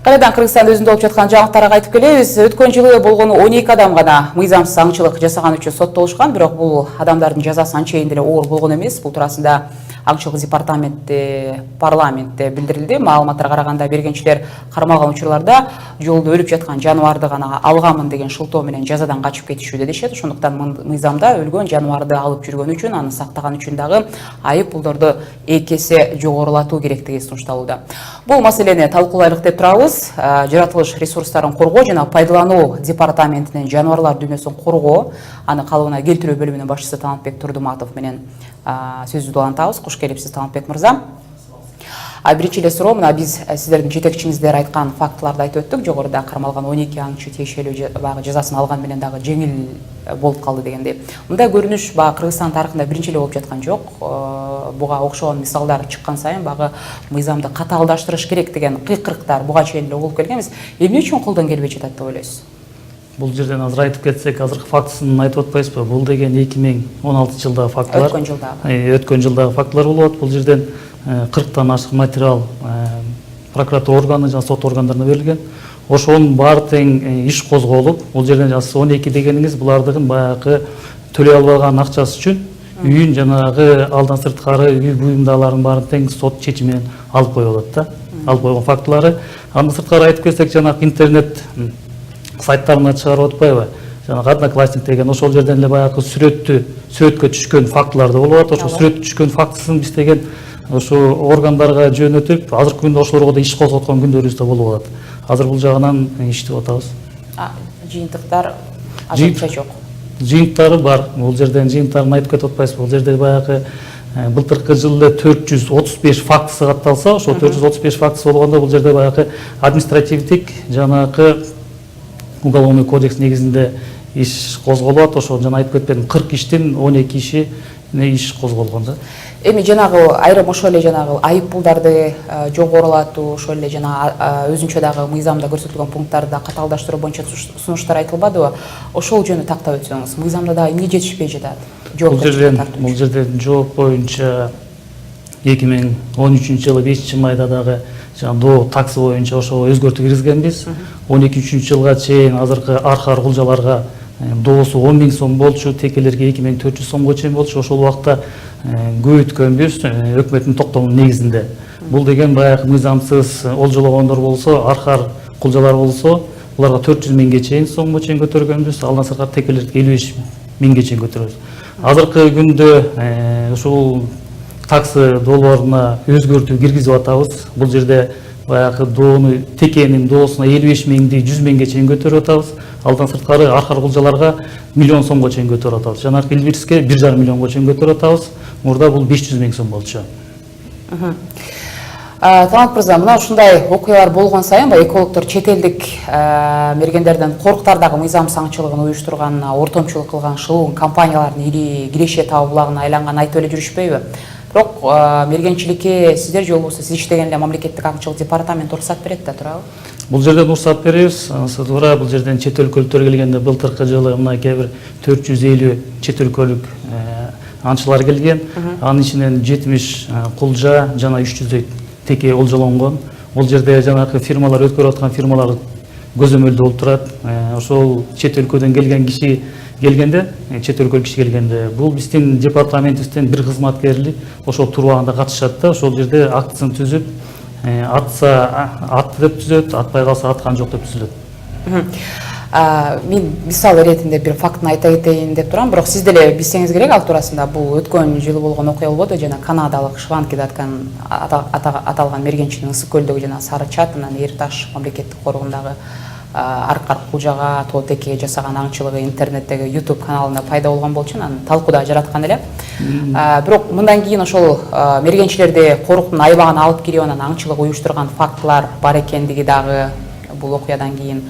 Кайрадан Кыргызстан өзүндө болуп жаткан жаңылыктарга кайтып келебиз. Өткөн жылы болгону 12 адам гана мыйзамсыз аңчылык жасаган үчүн соттолушкан, бирок бул адамдардын жазасы анчейин деле оор болгон эмес. Бул туурасында аңчылык департаментте парламентте билдирилди. Маалыматтарга караганда бергенчилер кармалган учурларда жолдо өлүп жаткан жаныбарды гана алганмын деген шылтоо менен жазадан качып кетишүүдө дешет. Ошондуктан мыйзамда өлгөн жаныбарды алып жүргөн үчүн, аны сактаган үчүн дагы айып пулдорду 2 эсе жогорулатуу керектиги сунушталууда. Бул маселени талкуулайлык деп турабыз. Жаратылыш ресурстарын коргоо жана пайдалануу департаментинин жаныбарлар дүйнөсүн коргоо аны калыбына келтирүү бөлүмүнүн башчысы Талантбек Турдуматов менен сөздү улантабыз. Куш келипсиз, Талантбек мырза. Биринчи эле суроо, мына биз сиздердин жетекчиңиздер айткан фактыларды айтып өттүк. Жогоруда кармалган 12 аңчы тиешелүү багы жазасын алган менен дагы жеңил болуп калды дегендей. Мындай көрүнүш багы Кыргызстан тарыхында биринчи эле болуп жаткан жок. Буга окшогон мисалдар чыккан сайын багы мыйзамды катаалдаштырыш керек деген кыйкырыктар буга чейин эле угуп келгенбиз. Эмне үчүн колдон келбей жатат деп ойлойсуз? Бул жерден азыр айтып кетсек, азыркы фактысын айтып атпайсызбы? Бул деген 2016 жылдагы фактылар. Өткөн жылдагы фактылар болот. Бул жерден 40тан ашык материал прокуратура органы жана сот органдарына берилген. Ошонун баары тең иш козголуп, бул жерден 12 дегениңиз булардын баягы төлөй албаган акчасы үчүн үйүн жанагы алдан сырткары үй буюмдарларын баарын тең сот чечими менен алып коюп алат да. Алып койгон фактылары. Андан сырткары айтып кетсек, жанагы интернет сайттарына чыгарып атпайбы? Жанагы Одноклассник деген ошол жерден эле баягы сүрөткө түшкөн фактылар да болуп атат. Ошо сүрөткө түшкөн фактысын биз деген ошо органдарга жөнөтүп, азыркы күндө ошолорго да иш козготкон күндөрүбүз да болуп атат. Азыр бул жагынан иштеп атабыз. Жыйынтыктар азыркыча жок. Жыйынтыктары бар. Бул жерден жыйынтыктарын айтып кетип атпайсызбы? Бул жерде баягы былтыркы жылы 435 фактысы катталса, ошо 435 фактысы болгондо бул жерде баягы административдик жанагы уголовный кодекс негизинде иш козголуп атат. Ошо жана айтып кетпедим, 40 иштин 12 иши иш козголгон да. Эми жанагы айрым ошол эле жанагы айып пулдарды жогорулатуу, ошол эле жана өзүнчө дагы мыйзамда көрсөтүлгөн пункттарды катаалдаштыруу боюнча сунуштар айтылбадыбы? Ошол жөнүндө тактап өтсөңүз, мыйзамда дагы эмне жетишпей жатат? Бул жерден жооп боюнча 2013 жылы 5 майда дагы доо таксы боюнча ошо өзгөртүү киргизгенбиз. 12 жылга чейин азыркы архар кулжаларга доосу 10 000 сом болчу, текелерге 2400 сомго чейин болчу. Ошол убакта көбөйткөнбүз өкмөттүн токтомунун негизинде. Бул деген баягы мыйзамсыз олжологондор болсо, архар кулжалар болсо, буларга 400 000 чейин сомго чейин көтөргөнбүз. Алдан сырткары текелерге 55 000 чейин көтөрөбүз. Азыркы күндө ушул таксы доолоруна өзгөртүү киргизип атабыз. Бул жерде баягы доону текенин доосуна 55 000 100 000 чейин көтөрүп атабыз. Алдан сырткары архар кулжаларга 1 000 000 сомго чейин көтөрүп атабыз. Жанагы Илбирске 1,5 миллионго чейин көтөрүп атабыз. Мурда бул 500 000 сом болчу. Талант мырза, мына ушундай окуялар болгон сайын экологдор чет элдик мергендерден корктардагы мыйзамсыз аңчылыгын уюштурганына, ортомчулук кылган шылуун компаниялардын ири киреше таа булагына айланганын айтып эле жүрүшпөйбү? Бирок мергенчиликке сиздер же болбосо сиз иштеген эле мамлекеттик аңчылык департамент уруксат берет да, туурабы? Бул жерден уруксат беребиз. Туура, бул жерден чет өлкөлүктөр келгенде былтыркы жылы мына кээ 450 чет өлкөлүк аңчылар келген. Анын ичинен 70 кулжа жана 300 теке олжолонгон. Бул жерде жанагы фирмалар өткөрүп аткан фирмалар көзөмөлдө болуп турат. Ошол чет өлкөдөн келген киши келгенде, чет өлкөлүк киши келгенде, бул биздин департаментибизден бир кызматкерлик ошол турбаганда катышат да, ошол жерде актысын түзүп, атса атты деп түзөт, атпай калса аткан жок деп түзүлөт. Мен мисал иретинде бир фактын айта кетейин деп турам, бирок сиз деле билсеңиз керек ал туурасында. Бул өткөн жылы болгон окуя болбоду, жана канадалык Шванкиде аталган мергенчинин Ысык көлдөгү жана Сары Чат, анан Эрташ мамлекеттик коргондагы аркар кулжага тоо теке жасаган аңчылыгы интернеттеги YouTube каналында пайда болгон болчу, анан талкууда жараткан эле. Бирок мындан кийин ошол мергенчилерди коруктун айбагына алып кирип анан аңчылык уюштурган фактылар бар экендиги дагы бул окуядан кийин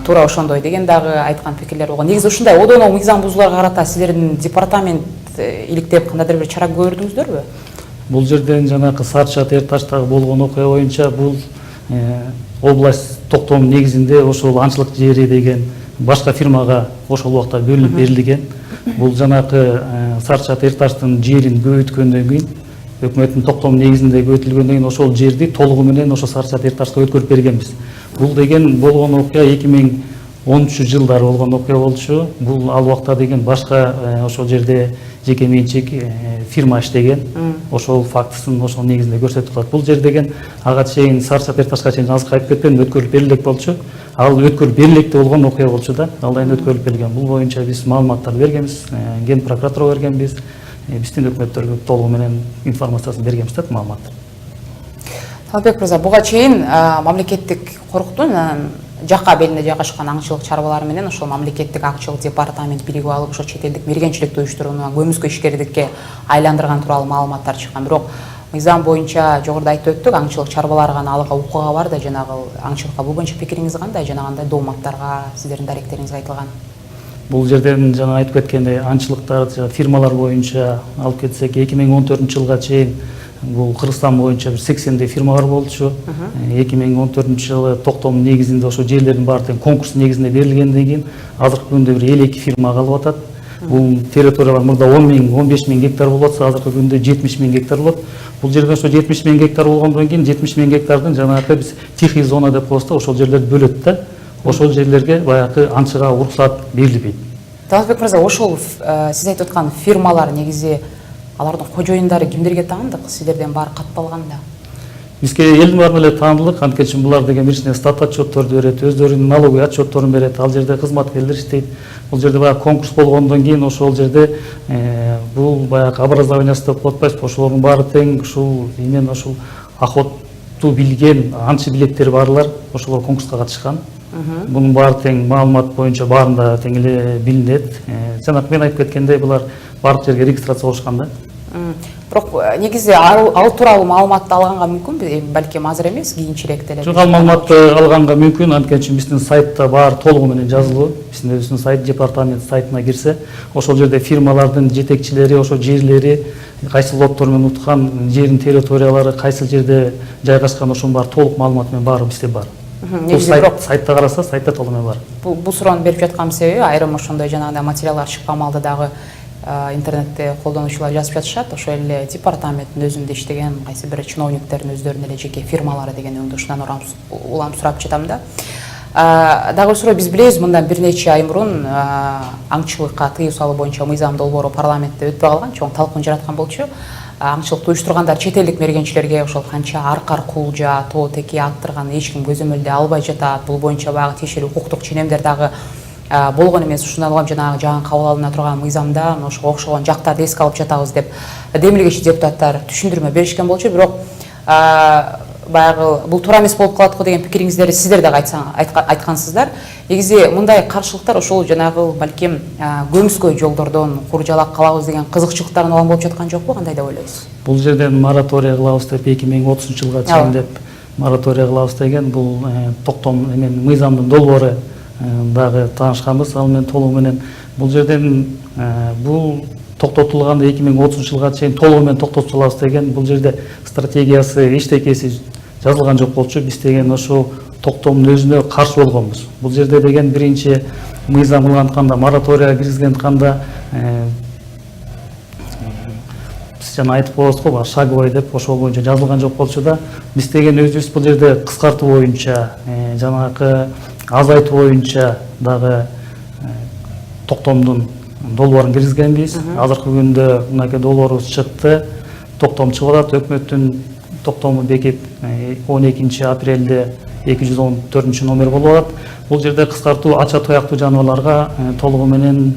туура ошондой деген дагы айткан пикирлер болгон. Негизи ушундай одоно мыйзам бузууларга карата сиздердин департамент иликтеп кандайдыр бир чара көрдүңүздөрбү? Бул жерден жанагы Сары Чат Эрташтагы болгон окуя боюнча бул область токтомунун негизинде ошол аңчылык жери деген башка фирмага ошол убакта бөлүнүп берилген. Бул жанагы Сары Чат Эрташтын жерин көбөйткөндөн кийин өкмөттүн токтому негизинде көбөйтүлгөндөн кийин ошол жерди толугу менен ошо Сары Саат Эки Ташка өткөрүп бергенбиз. Бул деген болгон окуя 2013-жылдары болгон окуя болчу. Бул ал убакта деген башка ошол жерде жеке менчик фирма иштеген. Ошол фактысын ошол негизинде көрсөтүп калат. Бул жер деген ага чейин Сары Саат Эки Ташка чейин азыр кайтып кеткен, өткөрүлүп берилек болчу. Ал өткөрүлүп берилекте болгон окуя болчу да. Ал эми өткөрүлүп берилген. Бул боюнча биз маалыматтарды бергенбиз, Ген прокуратурага бергенбиз. Биздин өкмөттөргө толугу менен информациясын бергенбиз да, маалымат. Талбек мырза, буга чейин мамлекеттик коруктун жакка белине жайгашкан аңчылык чарбалары менен ошол мамлекеттик аңчылык департамент биригип алып ошо чет элдик мергенчиликти уюштурууну көмүскө ишкердикке айландырган тууралуу маалыматтар чыккан. Бирок мыйзам боюнча жогоруда айтып өттүк, аңчылык чарбалары гана алга укуга бар да, жанагы аңчылыкка бул боюнча пикириңиз кандай, жана кандай дооматтарга сиздердин даректериңиз айтылган? Бул жерден жана айтып кеткендей аңчылыктар, фирмалар боюнча алып кетсек, 2014-жылга чейин бул Кыргызстан боюнча 80 фирмалар болчу. 2014-жылы токтом негизинде ошо жерлердин баары тең конкурс негизинде берилгенден кийин азыркы күндө бир 52 фирма калып атат. Бул территориялар мурда 10 миң, 15 миң гектар болуп атса, азыркы күндө 70 миң гектар болот. Бул жерде ошо 70 миң гектар болгондон кийин 70 миң гектардын жанагы биз тихий зона деп коебуз да, ошол жерлерди бөлөт да. Ошол жерлерге баягы аңчыга уруксат берилбейт. Таласбек мырза, ошол сиз айтып аткан фирмалар негизи алардын кожоюндары кимдерге таандык? Сиздерден баары катталганда? Бизге элдин баарына эле таандык, анткени булар деген биринчиден стат отчетторду берет, өздөрүнүн налоговый отчетторун берет, ал жерде кызматкерлер иштейт. Бул жерде баягы конкурс болгондон кийин ошол жерде бул баягы образованиясы деп коет атпайсызбы, ошолордун баары тең ушул именно ушул охоту билген аңчы билеттери барлар ошолор конкурска катышкан. Бунун баары тең маалымат боюнча баарында тең эле билинет. Жана мен айтып кеткендей, булар баардык жерге регистрация болушкан да. Бирок негизи ал тууралуу маалыматты алганга мүмкүнбү? Балким азыр эмес, кийинчерээк деле. Жок, ал маалыматты алганга мүмкүн, анткени биздин сайтта баары толугу менен жазылуу. Биздин өзүбүздүн сайт, департамент сайтына кирсе, ошол жерде фирмалардын жетекчилери, ошо жерлери, кайсы лоттор менен уткан жердин территориялары, кайсы жерде жайгашкан, ошонун баары толук маалымат менен баары бизде бар. Сайтта караса, сайтта толугу менен бар. Бул суроону берип жаткан себеби, айрым ошондой жанагындай материалдар чыккан маалда дагы интернетте колдонуучулар жазып жатышат, ошол эле департаменттин өзүндө иштеген кайсы бир чиновниктердин өздөрүнүн эле жеке фирмалары деген өңдө ушундан улам сурап жатам да. Дагы бир суроо, биз билебиз, мындан бир нече ай мурун аңчылыкка тыюу салуу боюнча мыйзам долбоору парламентте өтпөй калган, чоң талкын жараткан болчу. Аңчылыкты уюштургандар чет элдик мергенчилерге ошол канча аркар кулжа, тоо теки аттырган эч ким көзөмөлдөй албай жатат. Бул боюнча багы тиешелүү укуктук ченемдер дагы болгон эмес. Ушундан улам жанагы жаган кабыл алына турган мыйзамдан ошого окшогон жактарды эске алып жатабыз деп демилгечи депутаттар түшүндүрмө беришкен болчу. Бирок баягы бул туура эмес болуп калат го деген пикириңиздерди сиздер дагы айткансыздар. Негизи мындай каршылыктар ошол жанагы балким көмүскө жолдордон куржалак калабыз деген кызыкчылыктардан улам болуп жаткан жокпу? Кандай деп ойлойсуз? Бул жерден мораторий кылабыз деп 2030-жылга чейин деп мораторий кылабыз деген бул токтом эмен мыйзамдын долбоору дагы таанышканбыз, ал менен толугу менен бул жерден бул токтотулганда 2030-жылга чейин толугу менен токтотуп салабыз деген бул жерде стратегиясы, эчтекеси жазылган жок болчу. Биз деген ошол токтомдун өзүнө каршы болгонбуз. Бул жерде деген биринчи мыйзам кылганда, мораторийга киргизгенде биз жана айтып коебуз го, шаговой деп ошол боюнча жазылган жок болчу да. Биз деген өзүбүз бул жерде кыскартуу боюнча, жанагы азайтуу боюнча дагы токтомдун долбоорун киргизгенбиз. Азыркы күндө мынакей долбоорубуз чыкты. Токтом чыгып атат. Өкмөттүн токтому бекип 12 апрелде 214 номер болуп атат. Бул жерде кыскартуу ача тояктуу жаныбарларга толугу менен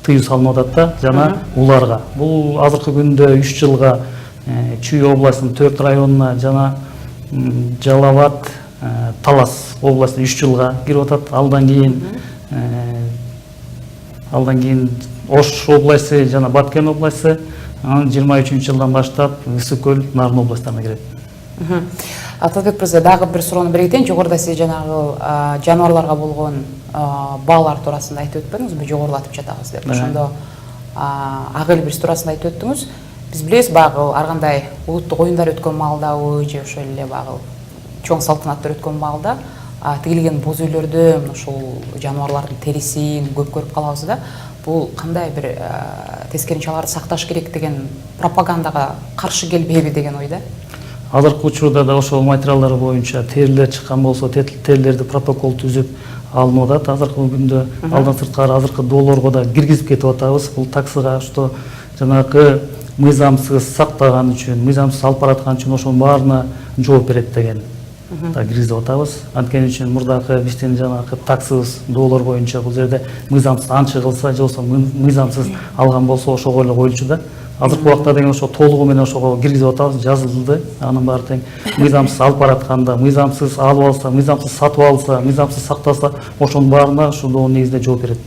тыюу салынып атат да, жана уларга. Бул азыркы күндө 3 жылга Чүй областынын 4 районуна жана Жалал-Абад, Талас областына 3 жылга кирип атат. Алдан кийин Ош областы жана Баткен областы, анан 23-жылдан баштап Ысык көл, Нарын областтарына кирет. Талбек мырза, дагы бир суроону берейин. Жогоруда сиз жанагы жаныбарларга болгон баалар туурасында айтып өтпөдүңүзбү? Жогорулатып жатабыз деп. Ошондо ак эл бирс туурасында айтып өттүңүз. Биз билебиз, багы ар кандай улуттук оюндар өткөн маалдабы же ошол эле багы чоң салтанаттар өткөн маалда тигилген боз үйлөрдө ушул жаныбарлардын терисин көп көрүп калабыз да. Бул кандай бир тескеринче аларды сакташ керек деген пропагандага каршы келбейби деген ойда. Азыркы учурда да ошол материалдар боюнча терилер чыккан болсо, терилерди протокол түзүп алынып атат. Азыркы күндө алдан сырткары азыркы доолорго да киргизип кетип атабыз. Бул таксыга что жанагы мыйзамсыз сактаган үчүн, мыйзамсыз алып бараткан үчүн ошонун баарына жооп берет деген да киргизип атабыз. Анткени үчүн мурдакы биздин жанагы таксыбыз доолор боюнча бул жерде мыйзамсыз анчы кылса, же болбосо мыйзамсыз алган болсо ошого эле коюлчу да. Азыркы убакта деген ошо толугу менен ошого киргизип атабыз, жазылды. Анын баары тең мыйзамсыз алып баратканда, мыйзамсыз алып алса, мыйзамсыз сатып алса, мыйзамсыз сактаса, ошонун баарына ушул негизде жооп берет.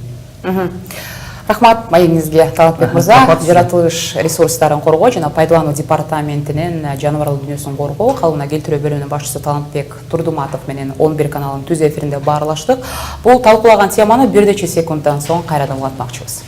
Рахмат маегиңизге, Талантбек мырза. Жаратылыш ресурстарын коргоо жана пайдалануу департаментинин жаныбарлар дүйнөсүн коргоо калыбына келтирүү бөлүмүнүн башчысы Талантбек Турдуматов менен 11 каналынын түз эфиринде баарлаштык. Бул талкуулаган теманы бир нече секунддан соң кайрадан улантмакчыбыз.